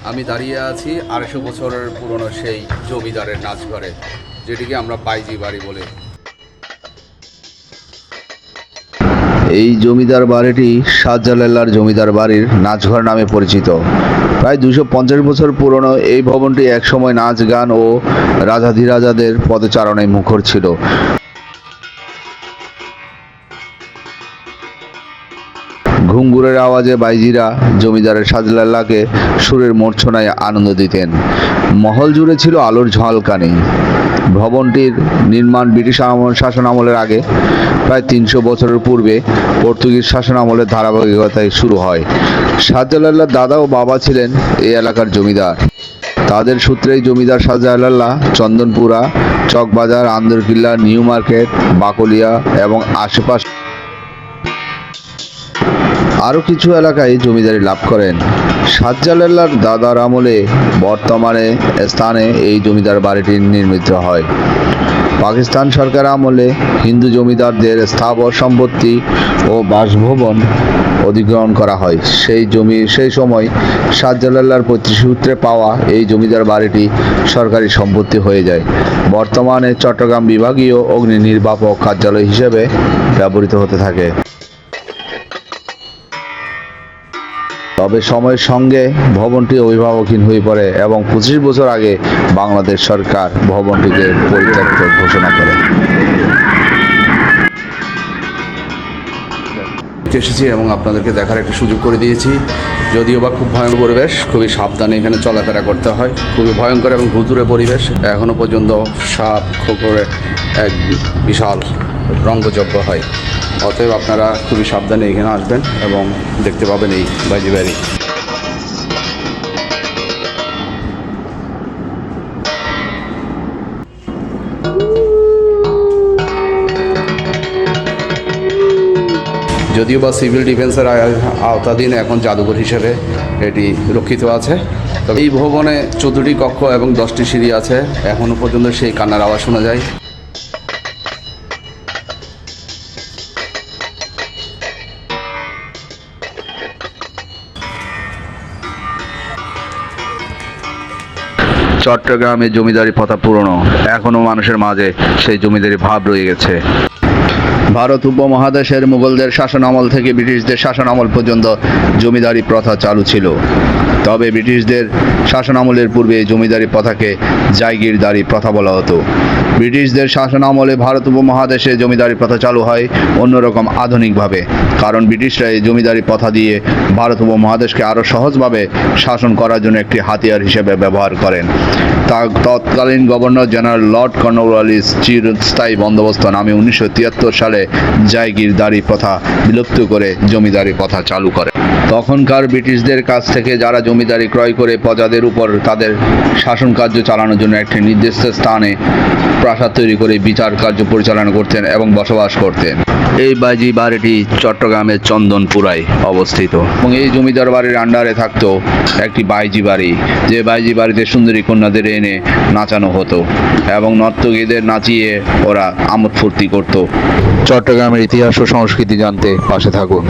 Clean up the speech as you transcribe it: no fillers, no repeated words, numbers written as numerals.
আমি দাঁড়িয়ে আছি 250 বছরের পুরনো সেই জমিদারের নাচঘরে, যেটিকে আমরা বাইজি বাড়ি বলি। এই জমিদার বাড়িটি শাহজালাল জমিদার বাড়ির নাচঘর নামে পরিচিত। প্রায় 250 বছর পুরনো এই ভবনটি একসময় নাচ গান ও রাজাধিরাজাদের পদচারণায় মুখর ছিল। ঘুঙুরের আওয়াজে বাইজিরা জমিদারের শাহজালালকে সুরের মূর্ছনায় আনন্দ দিতেন। মহল জুড়ে ছিল আলোর ঝলকানি। ভবনটির নির্মাণ ব্রিটিশ শাসন আমলের আগে, প্রায় 300 বছরের পূর্বে পর্তুগিজ শাসন আমলের ধারাবাহিকতায় শুরু হয়। শাহজালালের দাদা ও বাবা ছিলেন এই এলাকার জমিদার। তাদের সূত্রেই জমিদার শাহজালাল চন্দনপুরা, চকবাজার, আন্দরকিল্লা, নিউ মার্কেট, বাকলিয়া এবং আশেপাশে আরও কিছু এলাকায় জমিদারি লাভ করেন। শাহজালালের দাদার আমলে বর্তমানে স্থানে এই জমিদার বাড়িটি নির্মিত হয়। পাকিস্তান সরকার আমলে হিন্দু জমিদারদের স্থাবর সম্পত্তি ও বাসভবন অধিগ্রহণ করা হয়। সেই সময় শাহজালালের সূত্রে পাওয়া এই জমিদার বাড়িটি সরকারি সম্পত্তি হয়ে যায়। বর্তমানে চট্টগ্রাম বিভাগীয় অগ্নি নির্বাপক কার্যালয় হিসেবে ব্যবহৃত হতে থাকে। তবে সময়ের সঙ্গে ভবনটি অভিভাবকহীন হয়ে পড়ে এবং 25 বছর আগে বাংলাদেশ সরকার ভবনটিকে পরিত্যক্ত ঘোষণা করে। এসেছি এবং আপনাদেরকে দেখার একটা সুযোগ করে দিয়েছি। যদিও বা খুব ভয়ঙ্কর পরিবেশ, খুবই সাবধানে এখানে চলাফেরা করতে হয়। খুবই ভয়ঙ্কর এবং ভুতুড়ে পরিবেশ। এখনও পর্যন্ত সাপ খোকরে এক বিশাল রঙ্গযজ্ঞ হয়। অতএব আপনারা খুবই সাবধানে এখানে আসবেন এবং দেখতে পাবেন এই বাইজি বাড়ি। যদিও বা সিভিল ডিফেন্সের আওতাধীন এখন জাদুঘর হিসেবে এটি রক্ষিত আছে। তবে এই ভবনে 14টি কক্ষ এবং 10টি সিঁড়ি আছে। এখনও পর্যন্ত সেই কান্নার আওয়াজ শোনা যায়। চট্টগ্রামে জমিদারি প্রথা পুরনো, এখনও মানুষের মাঝে সেই জমিদারি ভাব রয়ে গেছে। ভারত উপমহাদেশের মুঘলদের শাসন আমল থেকে ব্রিটিশদের শাসন আমল পর্যন্ত জমিদারি প্রথা চালু ছিল। তবে ব্রিটিশদের শাসন আমলের পূর্বে জমিদারি প্রথাকে জায়গিরদারি প্রথা বলা হতো। ব্রিটিশদের শাসন আমলে ভারত উপমহাদেশে জমিদারি প্রথা চালু হয় অন্যরকম আধুনিকভাবে, কারণ ব্রিটিশরা এই জমিদারি প্রথা দিয়ে ভারত উপমহাদেশকে আরও সহজভাবে শাসন করার জন্য একটি হাতিয়ার হিসেবে ব্যবহার করেন। তৎকালীন গভর্নর জেনারেল লর্ড কর্নওয়ালিস চিরস্থায়ী বন্দোবস্ত নামে 1973 সালে জায়গিরদারি প্রথা বিলুপ্ত করে জমিদারি প্রথা চালু করে। তখনকার ব্রিটিশদের কাছ থেকে যারা জমিদারি ক্রয় করে প্রজাদের উপর তাদের শাসন কার্য চালানোর জন্য একটি নির্দিষ্ট স্থানে প্রাসাদ তৈরি করে বিচার কার্য পরিচালনা করতেন এবং বসবাস করতেন। এই বাইজি বাড়িটি চট্টগ্রামের চন্দনপুরায় অবস্থিত এবং এই জমিদার বাড়ির আন্ডারে থাকতো একটি বাইজি বাড়ি, যে বাইজি বাড়িতে সুন্দরী কন্যাদের এনে নাচানো হতো এবং নর্তকীদের নাচিয়ে ওরা আমোদ ফুর্তি করত। চট্টগ্রামের ইতিহাস ও সংস্কৃতি জানতে পাশে থাকুন।